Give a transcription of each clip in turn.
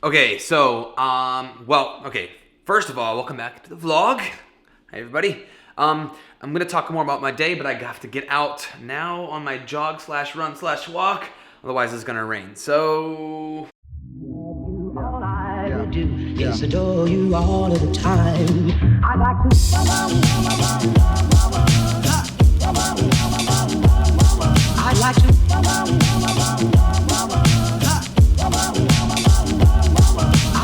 Okay, okay. First of all, welcome back to the vlog. Hi, everybody. I'm gonna talk more about my day, but I have to get out now on my jog slash run slash walk. Otherwise, it's gonna rain. So. All I do is adore you all of the time. I'd like to. I'd like to.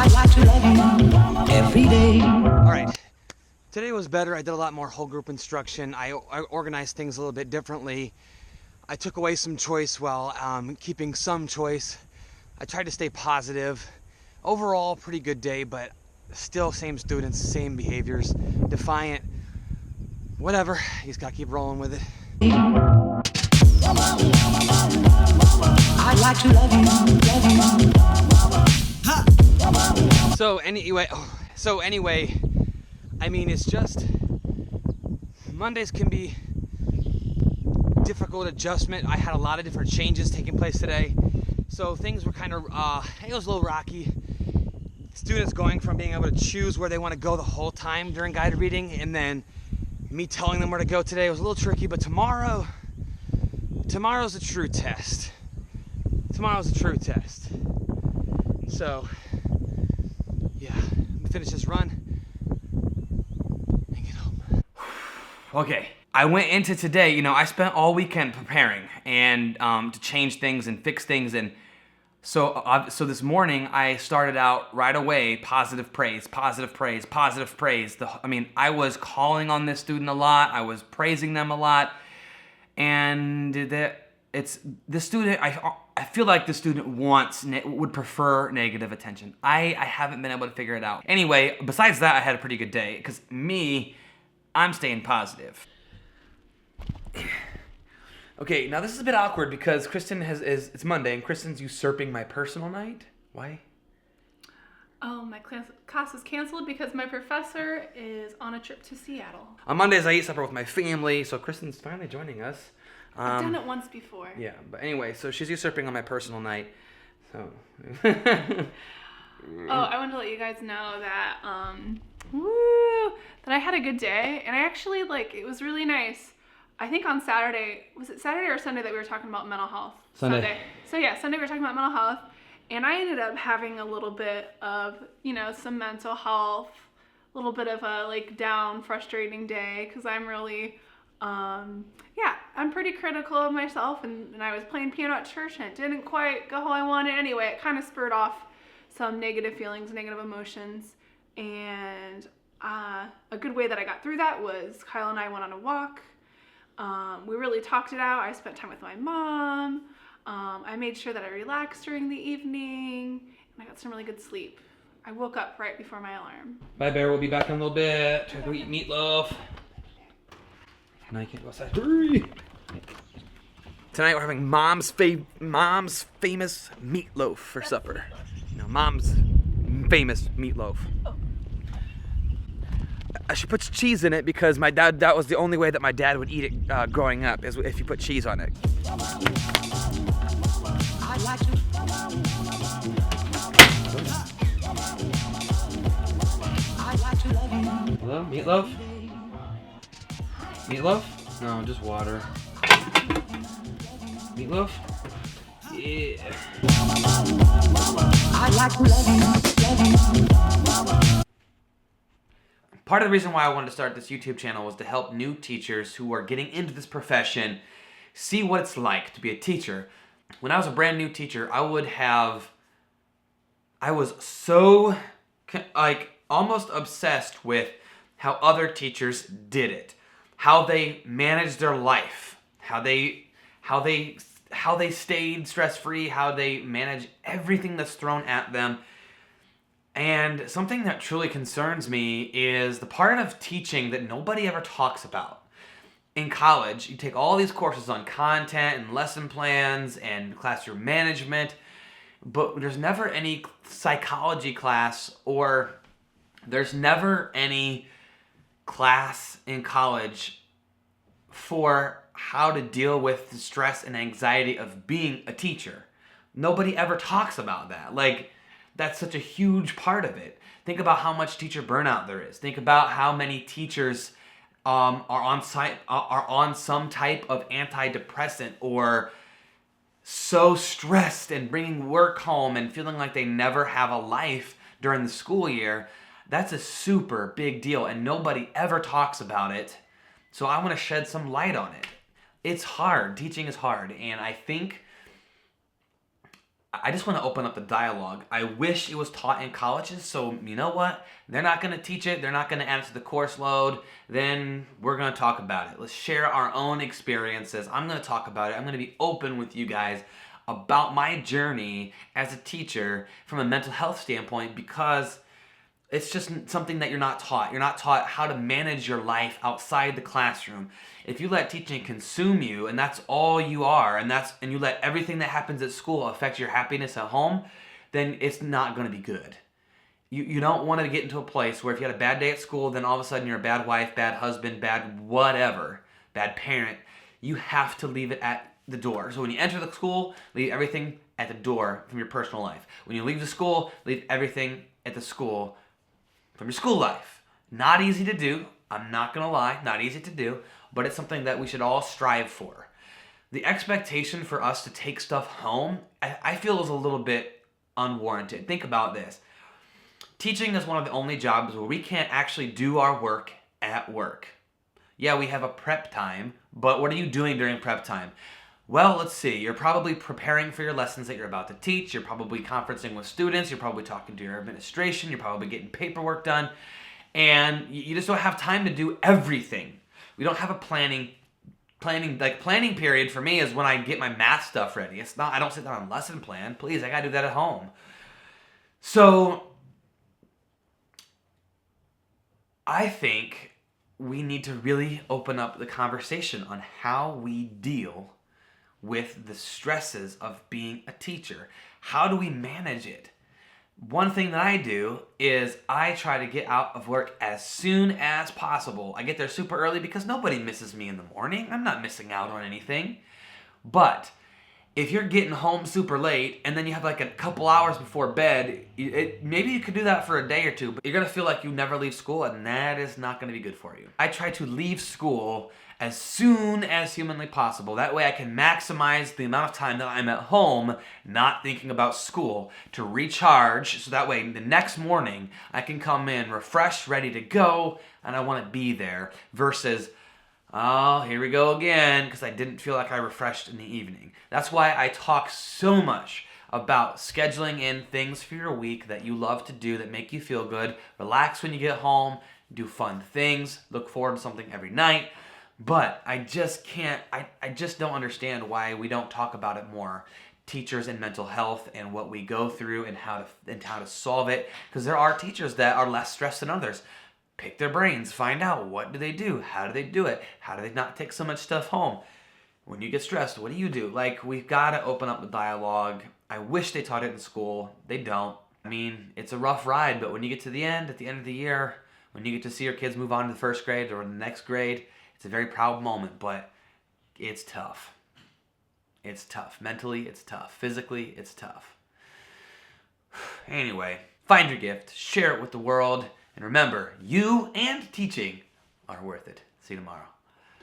I'd like to love you every day. All right. Today was better. I did a lot more whole group instruction. I organized things a little bit differently. I took away some choice while keeping some choice. I tried to stay positive. Overall, pretty good day, but still same students, same behaviors, defiant. Whatever, you just gotta keep rolling with it. I'd like to love you. So anyway, I mean, it's just Mondays can be difficult adjustment. I had a lot of different changes taking place today, so things were kind of it was a little rocky. Students going from being able to choose where they want to go the whole time during guided reading, and then me telling them where to go today was a little tricky. But tomorrow's a true test. So yeah, finish this run and get home. Okay. I went into today, I spent all weekend preparing and to change things and fix things. And so this morning I started out right away, positive praise. I was calling on this student a lot. I was praising them a lot. And the student, I feel like the student would prefer negative attention. I haven't been able to figure it out. Anyway, besides that, I had a pretty good day because I'm staying positive. Okay, now this is a bit awkward because Kristen it's Monday and Kristen's usurping my personal night. Why? Oh, my class is canceled because my professor is on a trip to Seattle. On Mondays I eat supper with my family, so Kristen's finally joining us. I've done it once before. Yeah, but anyway, so she's usurping on my personal night. So. I wanted to let you guys know that that I had a good day, and I actually it was really nice. I think on Saturday, was it Saturday or Sunday that we were talking about mental health? Sunday. So yeah, Sunday we were talking about mental health, and I ended up having a little bit of, some mental health, a little bit of a down, frustrating day because I'm really, I'm pretty critical of myself, and I was playing piano at church and it didn't quite go how I wanted. Anyway, it kind of spurred off some negative feelings, negative emotions, and a good way that I got through that was Kyle and I went on a walk. We really talked it out. I spent time with my mom. I made sure that I relaxed during the evening, and I got some really good sleep. I woke up right before my alarm. Bye, Bear. We'll be back in a little bit. Try to eat meatloaf. Now you can't go outside. Hurry! Tonight we're having mom's famous meatloaf for supper. Mom's famous meatloaf. She puts cheese in it because my dad, that was the only way that my dad would eat it growing up, is if you put cheese on it. I'd like to. I'd like to love you. Hello? Meatloaf? Meatloaf? No, just water. Meatloaf? Yeah. I'd like to love you. Part of the reason why I wanted to start this YouTube channel was to help new teachers who are getting into this profession see what it's like to be a teacher. When I was a brand new teacher, I was so almost obsessed with how other teachers did it, how they managed their life, how they stayed stress-free, how they manage everything that's thrown at them. And something that truly concerns me is the part of teaching that nobody ever talks about. In college, you take all these courses on content and lesson plans and classroom management, but there's never any psychology class, or there's never any class in college for how to deal with the stress and anxiety of being a teacher. Nobody ever talks about that. That's such a huge part of it. Think about how much teacher burnout there is. Think about how many teachers are on some type of antidepressant, or so stressed and bringing work home and feeling like they never have a life during the school year. That's a super big deal, and nobody ever talks about it. So I want to shed some light on it. It's hard. Teaching is hard, and I think I just want to open up the dialogue. I wish it was taught in colleges, so you know what? They're not going to teach it. They're not going to add it to the course load. Then we're going to talk about it. Let's share our own experiences. I'm going to talk about it. I'm going to be open with you guys about my journey as a teacher from a mental health standpoint, because it's just something that you're not taught. You're not taught how to manage your life outside the classroom. If you let teaching consume you, and that's all you are, and you let everything that happens at school affect your happiness at home, then it's not going to be good. You don't want to get into a place where if you had a bad day at school, then all of a sudden you're a bad wife, bad husband, bad whatever, bad parent. You have to leave it at the door. So when you enter the school, leave everything at the door from your personal life. When you leave the school, leave everything at the school from your school life. Not easy to do. I'm not going to lie. Not easy to do. But it's something that we should all strive for. The expectation for us to take stuff home, I feel, is a little bit unwarranted. Think about this. Teaching is one of the only jobs where we can't actually do our work at work. Yeah, we have a prep time, but what are you doing during prep time? Well, let's see. You're probably preparing for your lessons that you're about to teach. You're probably conferencing with students. You're probably talking to your administration. You're probably getting paperwork done. And you just don't have time to do everything. We don't have a planning period for me is when I get my math stuff ready. It's not, I don't sit down on lesson plan. Please, I gotta do that at home. So I think we need to really open up the conversation on how we deal with the stresses of being a teacher. How do we manage it? One thing that I do is I try to get out of work as soon as possible. I get there super early because nobody misses me in the morning. I'm not missing out on anything. But if you're getting home super late and then you have like a couple hours before bed, maybe you could do that for a day or two, but you're going to feel like you never leave school, and that is not going to be good for you. I try to leave school as soon as humanly possible. That way I can maximize the amount of time that I'm at home not thinking about school to recharge, so that way the next morning I can come in refreshed, ready to go, and I want to be there, versus, oh, here we go again, because I didn't feel like I refreshed in the evening. That's why I talk so much about scheduling in things for your week that you love to do, that make you feel good. Relax when you get home, do fun things, look forward to something every night. But I just can't, I just don't understand why we don't talk about it more. Teachers and mental health and what we go through and how to solve it. Because there are teachers that are less stressed than others. Pick their brains, find out what do they do, how do they do it, how do they not take so much stuff home. When you get stressed, what do you do? Like, we've got to open up the dialogue. I wish they taught it in school. They don't. I mean, it's a rough ride, but when you get to the end, at the end of the year, when you get to see your kids move on to the first grade or the next grade, it's a very proud moment, but it's tough. It's tough. Mentally, it's tough. Physically, it's tough. Anyway, find your gift, share it with the world, and remember, you and teaching are worth it. See you tomorrow.